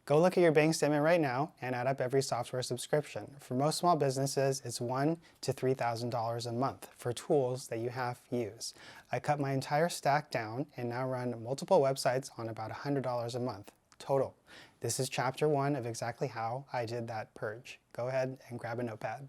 Go look at your bank statement right now and add up every software subscription. For most small businesses, it's $1,000 to $3,000 a month for tools that you have to use. I cut my entire stack down and now run multiple websites on about $100 a month total. This is chapter 1 of exactly how I did that purge. Go ahead and grab a notepad.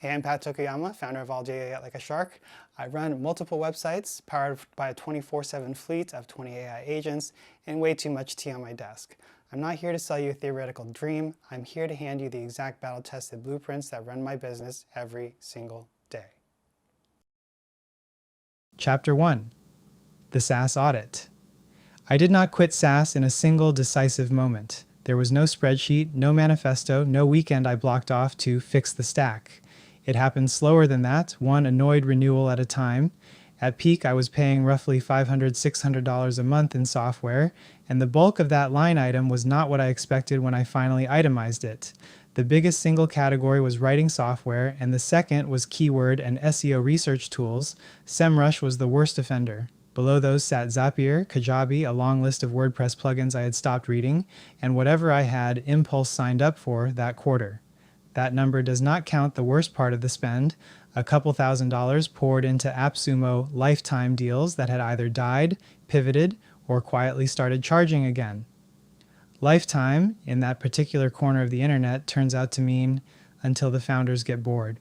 I'm Pat Tokuyama, founder of All Day AI Like a Shark. I run multiple websites powered by a 24/7 fleet of 20 AI agents and way too much tea on my desk. I'm not here to sell you a theoretical dream. I'm here to hand you the exact battle-tested blueprints that run my business every single day. Chapter 1. The SaaS Audit. I did not quit SaaS in a single decisive moment. There was no spreadsheet, no manifesto, no weekend I blocked off to fix the stack. It happened slower than that, one annoyed renewal at a time. At peak, I was paying roughly $500, $600 a month in software, and the bulk of that line item was not what I expected when I finally itemized it. The biggest single category was writing software, and the second was keyword and SEO research tools. SEMrush was the worst offender. Below those sat Zapier, Kajabi, a long list of WordPress plugins I had stopped reading, and whatever I had Impulse signed up for that quarter. That number does not count the worst part of the spend, a couple $1,000s poured into AppSumo lifetime deals that had either died, pivoted, or quietly started charging again. Lifetime, in that particular corner of the internet, turns out to mean until the founders get bored.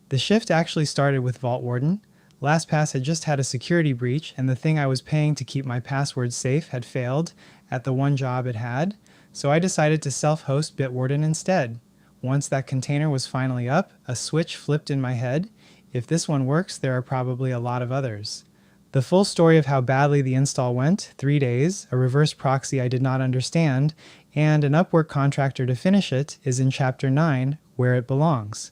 The shift actually started with Vault Warden. LastPass had just had a security breach, and the thing I was paying to keep my passwords safe had failed at the one job it had, so I decided to self-host Bitwarden instead. Once that container was finally up, a switch flipped in my head. If this one works, there are probably a lot of others. The full story of how badly the install went, 3 days, a reverse proxy I did not understand, and an Upwork contractor to finish it, is in Chapter 9, where it belongs.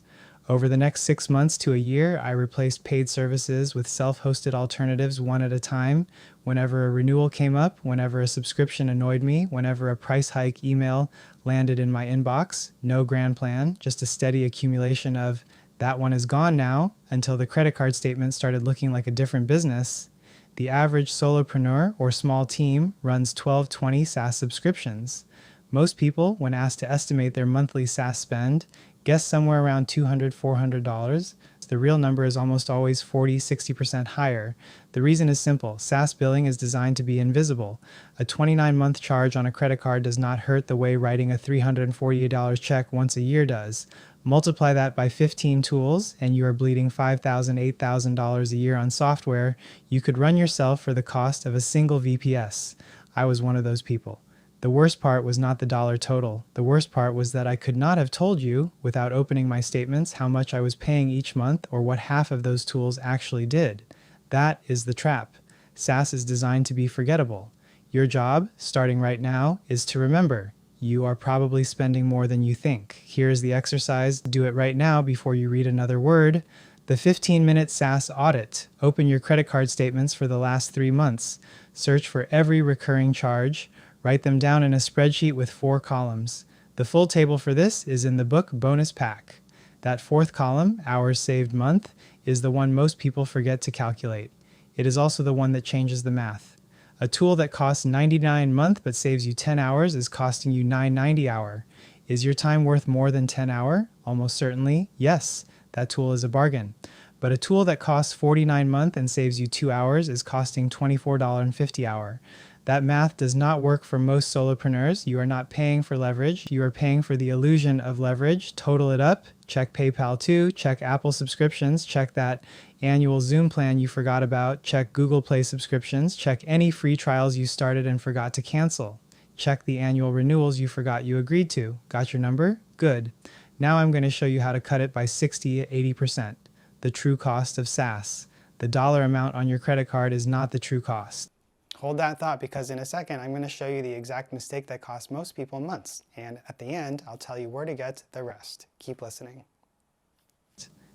Over the next 6 months to a year, I replaced paid services with self-hosted alternatives one at a time. Whenever a renewal came up, whenever a subscription annoyed me, whenever a price hike email landed in my inbox, no grand plan, just a steady accumulation of that one is gone now until the credit card statement started looking like a different business. The average solopreneur or small team runs 12-20 SaaS subscriptions. Most people, when asked to estimate their monthly SaaS spend, guess somewhere around $200, $400. The real number is almost always 40-60% higher. The reason is simple. SaaS billing is designed to be invisible. A 29-month charge on a credit card does not hurt the way writing a $348 check once a year does. Multiply that by 15 tools, and you are bleeding $5,000, $8,000 a year on software you could run yourself for the cost of a single VPS. I was one of those people. The worst part was not the dollar total. The worst part was that I could not have told you, without opening my statements, how much I was paying each month or what half of those tools actually did. That is the trap. SaaS is designed to be forgettable. Your job, starting right now, is to remember. You are probably spending more than you think. Here's the exercise. Do it right now before you read another word. The 15-minute SaaS audit. Open your credit card statements for the last 3 months. Search for every recurring charge. Write them down in a spreadsheet with 4 columns. The full table for this is in the book Bonus Pack. That 4th column, hours saved month, is the one most people forget to calculate. It is also the one that changes the math. A tool that costs $99 a month but saves you 10 hours is costing you $9.90 hour. Is your time worth more than 10 hour? Almost certainly, yes. That tool is a bargain. But a tool that costs $49 a month and saves you 2 hours is costing $24.50 hour. That math does not work for most solopreneurs. You are not paying for leverage. You are paying for the illusion of leverage. Total it up. Check PayPal too. Check Apple subscriptions. Check that annual Zoom plan you forgot about. Check Google Play subscriptions. Check any free trials you started and forgot to cancel. Check the annual renewals you forgot you agreed to. Got your number? Good. Now I'm going to show you how to cut it by 60-80%. The true cost of SaaS. The dollar amount on your credit card is not the true cost. Hold that thought, because in a second I'm going to show you the exact mistake that costs most people months, and at the end I'll tell you where to get the rest. Keep listening.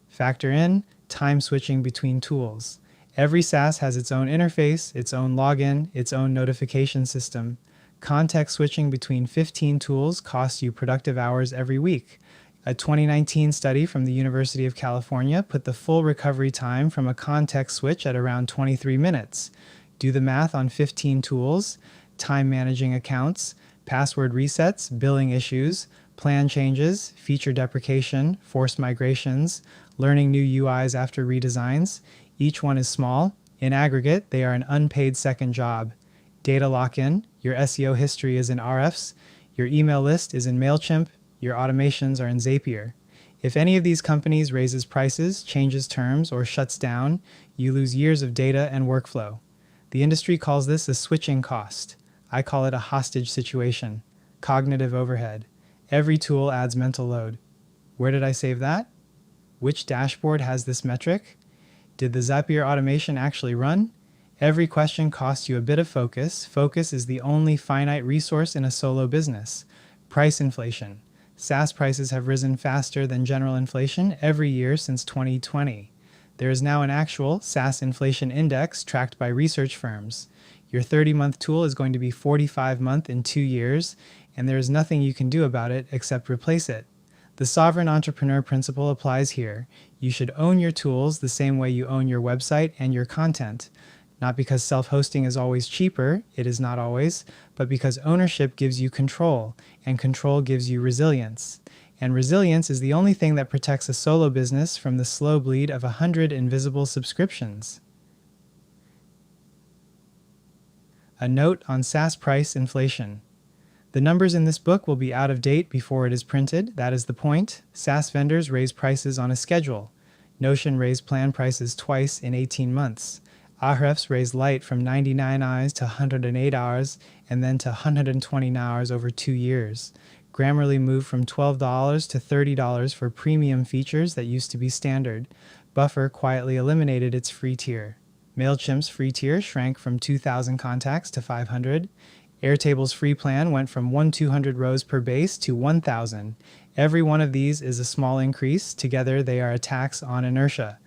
Factor in time switching between tools. Every SaaS has its own interface, its own login, its own notification system. Context switching between 15 tools costs you productive hours every week. A 2019 study from the University of California put the full recovery time from a context switch at around 23 minutes. Do the math on 15 tools, time managing accounts, password resets, billing issues, plan changes, feature deprecation, forced migrations, learning new UIs after redesigns. Each one is small. In aggregate, they are an unpaid second job. Data lock-in, your SEO history is in Ahrefs, your email list is in MailChimp, your automations are in Zapier. If any of these companies raises prices, changes terms, or shuts down, you lose years of data and workflow. The industry calls this a switching cost. I call it a hostage situation. Cognitive overhead. Every tool adds mental load. Where did I save that? Which dashboard has this metric? Did the Zapier automation actually run? Every question costs you a bit of focus. Focus is the only finite resource in a solo business. Price inflation. SaaS prices have risen faster than general inflation every year since 2020. There is now an actual SaaS inflation index tracked by research firms. Your 30-month tool is going to be 45-month in 2 years, and there is nothing you can do about it except replace it. The sovereign entrepreneur principle applies here. You should own your tools the same way you own your website and your content. Not because self-hosting is always cheaper, it is not always, but because ownership gives you control, and control gives you resilience. And resilience is the only thing that protects a solo business from the slow bleed of 100 invisible subscriptions. A note on SaaS price inflation. The numbers in this book will be out of date before it is printed. That is the point. SaaS vendors raise prices on a schedule. Notion raised plan prices twice in 18 months. Ahrefs raised Lite from 99 hours to 108 hours and then to 120 hours over 2 years. Grammarly moved from $12 to $30 for premium features that used to be standard. Buffer quietly eliminated its free tier. MailChimp's free tier shrank from 2,000 contacts to 500. Airtable's free plan went from 1,200 rows per base to 1,000. Every one of these is a small increase. Together, they are a tax on inertia.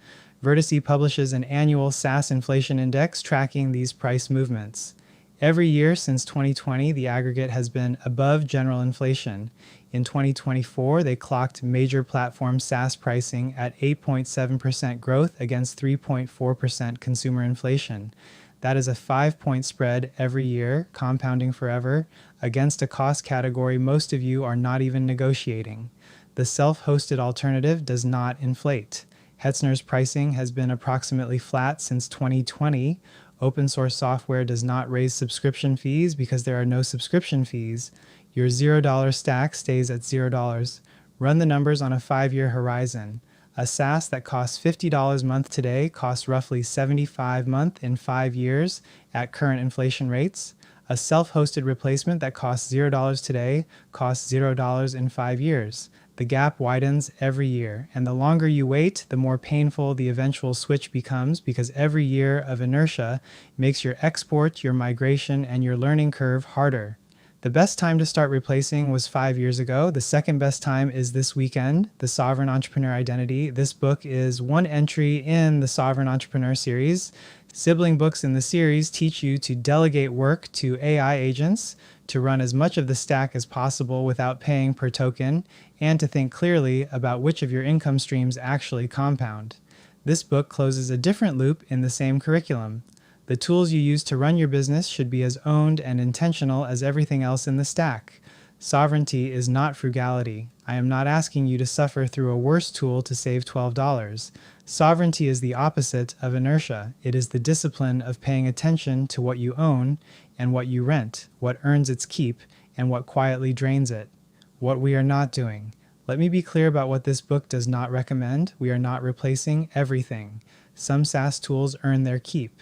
Vertice publishes an annual SaaS inflation index tracking these price movements. Every year since 2020, the aggregate has been above general inflation. In 2024, they clocked major platform SaaS pricing at 8.7% growth against 3.4% consumer inflation. That is a 5-point spread every year, compounding forever, against a cost category most of you are not even negotiating. The self-hosted alternative does not inflate. Hetzner's pricing has been approximately flat since 2020. Open source software does not raise subscription fees because there are no subscription fees. Your $0 stack stays at $0. Run the numbers on a 5-year horizon. A SaaS that costs $50 a month today costs roughly $75 a month in 5 years at current inflation rates. A self-hosted replacement that costs $0 today costs $0 in 5 years. The gap widens every year, and the longer you wait, the more painful the eventual switch becomes because every year of inertia makes your export, your migration, and your learning curve harder. The best time to start replacing was 5 years ago. The second best time is this weekend, The Sovereign Entrepreneur Identity. This book is one entry in the Sovereign Entrepreneur series. Sibling books in the series teach you to delegate work to AI agents, to run as much of the stack as possible without paying per token, and to think clearly about which of your income streams actually compound. This book closes a different loop in the same curriculum. The tools you use to run your business should be as owned and intentional as everything else in the stack. Sovereignty is not frugality. I am not asking you to suffer through a worse tool to save $12. Sovereignty is the opposite of inertia. It is the discipline of paying attention to what you own and what you rent, what earns its keep, and what quietly drains it. What we are not doing. Let me be clear about what this book does not recommend. We are not replacing everything. Some SaaS tools earn their keep.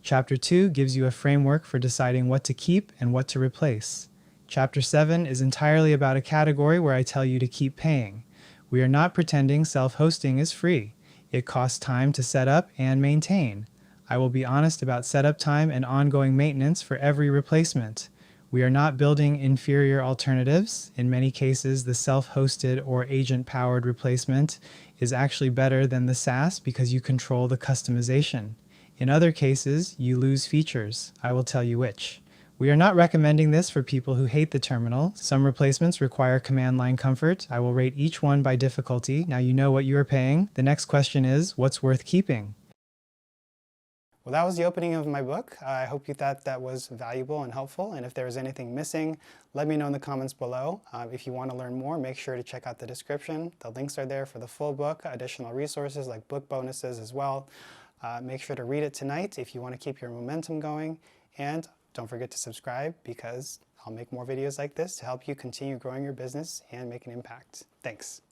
Chapter 2 gives you a framework for deciding what to keep and what to replace. Chapter 7 is entirely about a category where I tell you to keep paying. We are not pretending self-hosting is free. It costs time to set up and maintain. I will be honest about setup time and ongoing maintenance for every replacement. We are not building inferior alternatives. In many cases, the self-hosted or agent-powered replacement is actually better than the SaaS because you control the customization. In other cases, you lose features. I will tell you which. We are not recommending this for people who hate the terminal. Some replacements require command line comfort. I will rate each one by difficulty. Now you know what you are paying. The next question is, what's worth keeping? Well, that was the opening of my book. I hope you thought that was valuable and helpful. And if there was anything missing, let me know in the comments below. If you want to learn more, make sure to check out the description. The links are there for the full book, additional resources like book bonuses as well. Make sure to read it tonight if you want to keep your momentum going. And don't forget to subscribe because I'll make more videos like this to help you continue growing your business and make an impact. Thanks.